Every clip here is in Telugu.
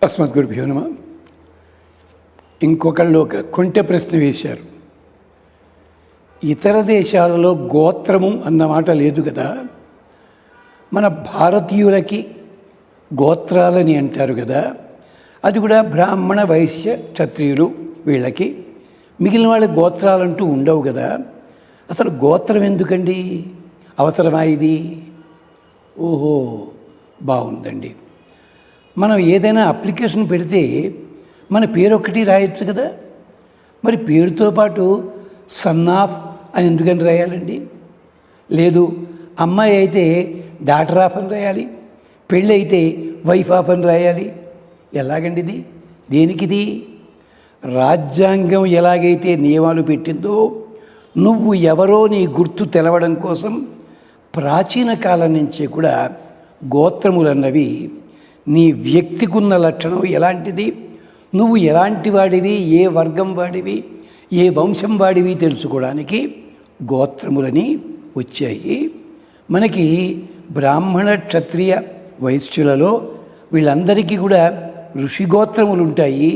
అస్మద్గురుభ్యో నమః. ఇంకొకళ్ళు ఒక కొంటె ప్రశ్న వేశారు. ఇతర దేశాలలో గోత్రము అన్నమాట లేదు కదా, మన భారతీయులకి గోత్రాలని అంటారు కదా, అది కూడా బ్రాహ్మణ వైశ్య క్షత్రియులు వీళ్ళకి, మిగిలిన వాళ్ళ గోత్రాలంటూ ఉండవు కదా, అసలు గోత్రం ఎందుకండి, అవసరమా ఇది? ఓహో, బాగుందండి. మనం ఏదైనా అప్లికేషన్ పెడితే మన పేరు ఒక్కటి రాయొచ్చు కదా, మరి పేరుతో పాటు సన్ ఆఫ్ అని ఎందుకని రాయాలండి? లేదు, అమ్మాయి అయితే డాటర్ ఆఫ్ అని రాయాలి, పెళ్ళి అయితే వైఫ్ ఆఫ్ అని రాయాలి. ఎలాగండి ఇది? దేనికిది? రాజ్యాంగం ఎలాగైతే నియమాలు పెట్టిందో నువ్వు ఎవరో నీ గుర్తు తెలవడం కోసం ప్రాచీన కాలం నుంచే కూడా గోత్రములన్నవి నీ వ్యక్తికున్న లక్షణం ఎలాంటిది, నువ్వు ఎలాంటి వాడివి, ఏ వర్గం వాడివి, ఏ వంశం వాడివి తెలుసుకోవడానికి గోత్రములని వచ్చాయి. మనకి బ్రాహ్మణ క్షత్రియ వైశ్యులలో వీళ్ళందరికీ కూడా ఋషిగోత్రములు ఉంటాయి.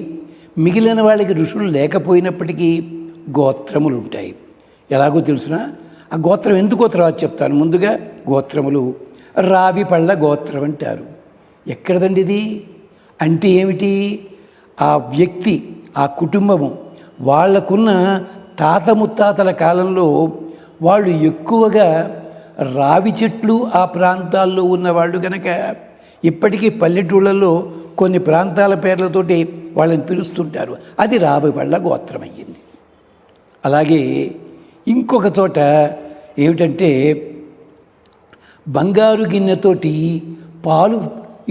మిగిలిన వాళ్ళకి ఋషులు లేకపోయినప్పటికీ గోత్రములు ఉంటాయి. ఎలాగో తెలుసిన ఆ గోత్రం ఎందుకో తర్వాత చెప్తాను. ముందుగా గోత్రములు రావి పళ్ళ గోత్రం అంటారు. ఎక్కడదండి ఇది? అంటే ఏమిటి? ఆ వ్యక్తి, ఆ కుటుంబము, వాళ్ళకున్న తాత ముత్తాతల కాలంలో వాళ్ళు ఎక్కువగా రావి చెట్లు ఆ ప్రాంతాల్లో ఉన్నవాళ్ళు కనుక ఇప్పటికీ పల్లెటూళ్ళల్లో కొన్ని ప్రాంతాల పేర్లతోటి వాళ్ళని పిలుస్తుంటారు. అది రావి పళ్ళ గోత్రం అయ్యింది. అలాగే ఇంకొక చోట ఏమిటంటే బంగారు గిన్నెతోటి పాలు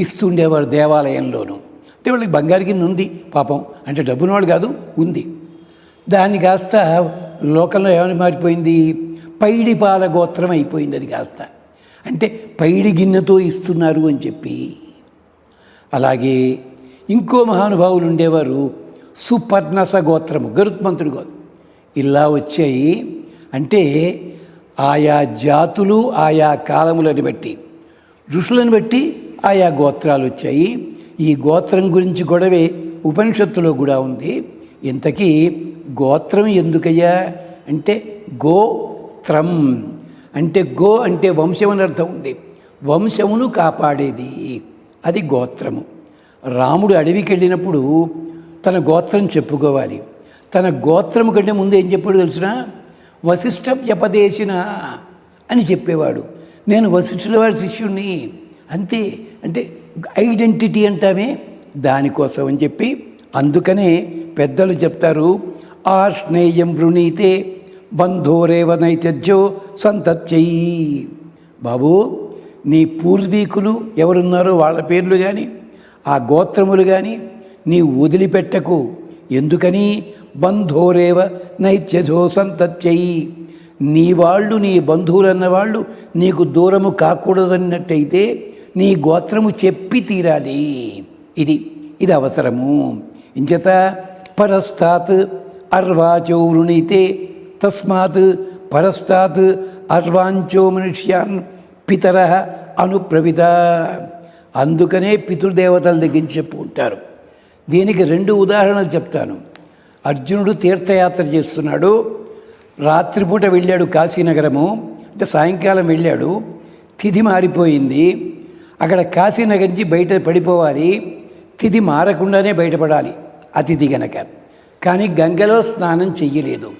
ఇస్తుండేవారు దేవాలయంలోనూ. అంటే వాళ్ళకి బంగారు గిన్నె ఉంది పాపం, అంటే డబ్బున వాళ్ళు కాదు, ఉంది. దాన్ని కాస్త లోకంలో ఏమని మారిపోయింది? పైడి పాల గోత్రం అయిపోయింది. అది కాస్త అంటే పైడి గిన్నెతో ఇస్తున్నారు అని చెప్పి. అలాగే ఇంకో మహానుభావులు ఉండేవారు, సుపర్ణస గోత్రము, గరుత్మంతుడి గోత్రం. ఇలా వచ్చాయి. అంటే ఆయా జాతులు ఆయా కాలములను బట్టి, ఋషులను బట్టి ఆయా గోత్రాలు వచ్చాయి. ఈ గోత్రం గురించి గొడవే ఉపనిషత్తులో కూడా ఉంది. ఇంతకీ గోత్రం ఎందుకయ్యా అంటే గోత్రం అంటే గో అంటే వంశం అని అర్థం ఉంది. వంశమును కాపాడేది అది గోత్రము. రాముడు అడవికి వెళ్ళినప్పుడు తన గోత్రం చెప్పుకోవాలి. తన గోత్రము కంటే ముందు ఏం చెప్పాడు తెలిసిన? వశిష్ఠ వ్యపదేశిన అని చెప్పేవాడు. నేను వశిష్ఠుల వారి శిష్యుణ్ణి, అంతే. అంటే ఐడెంటిటీ అంటామే, దానికోసం అని చెప్పి. అందుకనే పెద్దలు చెప్తారు, ఆశ్నేయం వృణీతే బంధోరేవ నైత్యజ్యో సంతత్యయి. బాబు, నీ పూర్వీకులు ఎవరున్నారో వాళ్ళ పేర్లు కానీ ఆ గోత్రములు కానీ నీ వదిలిపెట్టకు. ఎందుకని? బంధోరేవ నైత్యజో సంతత్యయి. నీ వాళ్ళు, నీ బంధువులు అన్నవాళ్ళు నీకు దూరము కాకూడదన్నట్టయితే నీ గోత్రము చెప్పి తీరాలి. ఇది అవసరము. ఇంచేత పరస్తాత్ అర్వాచో వృణీతే తస్మాత్ పరస్తాత్ అర్వాంచో మనుష్యాన్ పితర అనుప్రవిత. అందుకనే పితృదేవతల దగ్గర చెప్పుకుంటారు. దీనికి 2 ఉదాహరణలు చెప్తాను. అర్జునుడు తీర్థయాత్ర చేస్తున్నాడు. రాత్రిపూట వెళ్ళాడు కాశీనగరము, అంటే సాయంకాలం వెళ్ళాడు. తిథి మారిపోయింది. అక్కడ కాశీనగర్ నుంచి బయట పడిపోవాలి. తిథి మారకుండానే బయటపడాలి అతిథి గనక. కానీ గంగలో స్నానం చెయ్యలేదు.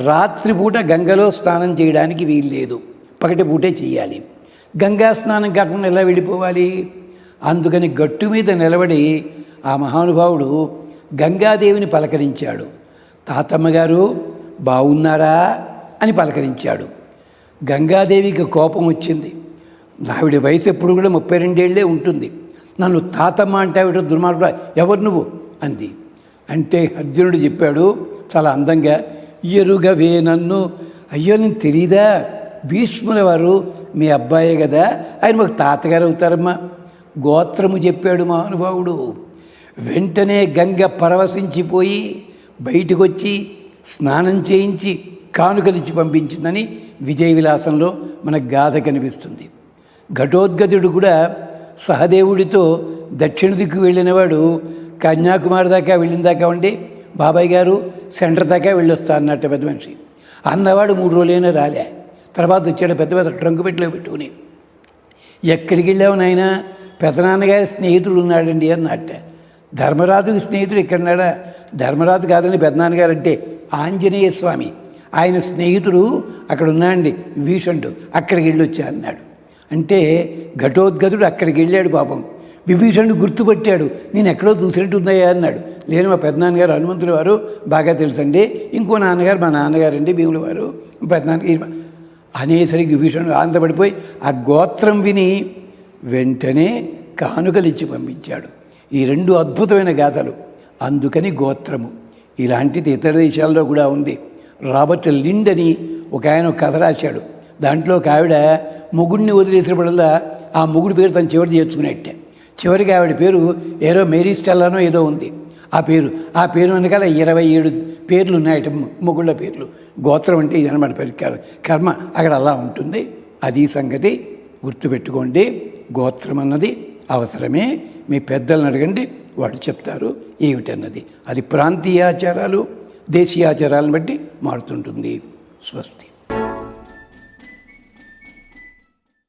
రాత్రిపూట గంగలో స్నానం చేయడానికి వీల్లేదు, పగటిపూటే చెయ్యాలి. గంగా స్నానం కాకుండా ఎలా వెళ్ళిపోవాలి? అందుకని గట్టు మీద నిలబడి ఆ మహానుభావుడు గంగాదేవిని పలకరించాడు. తాతమ్మ గారు బాగున్నారా అని పలకరించాడు. గంగాదేవికి కోపం వచ్చింది. ఆవిడ వయసు ఎప్పుడు కూడా 32 ఏళ్లే ఉంటుంది. నన్ను తాతమ్మ అంటావిడ దుర్మార్గుడా, ఎవరు నువ్వు అంది. అంటే అర్జునుడు చెప్పాడు చాలా అందంగా, ఎరుగవే నన్ను. అయ్యో నేను తెలీదా? భీష్ముల వారు మీ అబ్బాయే కదా, ఆయన మాకు తాతగారు అవుతారమ్మా. గోత్రము చెప్పాడు మహానుభావుడు. వెంటనే గంగ పరవశించిపోయి బయటకు వచ్చి స్నానం చేయించి కానుకలిచ్చి పంపించిందని విజయ విలాసంలో మనకు గాథ కనిపిస్తుంది. ఘటోద్గతుడు కూడా సహదేవుడితో దక్షిణ దిక్కు వెళ్ళినవాడు కన్యాకుమారి దాకా వెళ్ళిన దాకా ఉండి బాబాయ్ గారు సెంటర్ దాకా వెళ్ళొస్తా అన్నట్టు పెద్ద మనిషి. అన్నవాడు 3 రోజులైనా రాలే. తర్వాత వచ్చాడు పెద్ద పెద్ద ట్రంకు పెట్టిలో పెట్టుకుని. ఎక్కడికి వెళ్ళావు నాయన? పెదనాన్నగారి స్నేహితుడు ఉన్నాడండి అన్నట్ట. ధర్మరాజుకి స్నేహితుడు ఎక్కడున్నాడా? ధర్మరాజు కాదని పెదనాన్నగారు అంటే ఆంజనేయ స్వామి, ఆయన స్నేహితుడు అక్కడ ఉన్నాడండి విభీషణుడు, అక్కడికి వెళ్ళొచ్చా అన్నాడు. అంటే ఘటోద్గతుడు అక్కడికి వెళ్ళాడు పాపం. విభీషణుడు గుర్తుపట్టాడు, నేను ఎక్కడో చూసినట్టు ఉందయ్యా అన్నాడు. లేదు మా పెద్దనాన్నగారు హనుమంతుల వారు బాగా తెలుసండి, ఇంకో నాన్నగారు మా నాన్నగారండి భీముల వారు, పెద్దనాన్నగారు అనేసరికి విభీషణుడు ఆనందపడిపోయి ఆ గోత్రం విని వెంటనే కానుకలిచ్చి పంపించాడు. ఈ 2 అద్భుతమైన గాథలు. అందుకని గోత్రము. ఇలాంటిది ఇతర దేశాల్లో కూడా ఉంది. రాబర్ట్ లిండ్ అని ఒక ఆయన కథ రాశాడు. దాంట్లో ఒక ఆవిడ మొగుడిని వదిలేసినప్పుడల్లా ఆ మొగుడి పేరు తను చివరి చేర్చుకునేట్టే. చివరికి ఆవిడ పేరు ఏదో మేరీ స్టెల్లానో ఏదో ఉంది. ఆ పేరు వెనకాల 27 పేర్లు ఉన్నాయట, మొగుళ్ళ పేర్లు. గోత్రం అంటే ఇదనమాట. కర్మ అక్కడ అలా ఉంటుంది. అది సంగతి గుర్తుపెట్టుకోండి. గోత్రం అన్నది అవసరమే. మీ పెద్దలను అడగండి, వాళ్ళు చెప్తారు ఏమిటన్నది. అది ప్రాంతీయ ఆచారాలు దేశీయ ఆచారాలను బట్టి మారుతుంటుంది. స్వస్తి.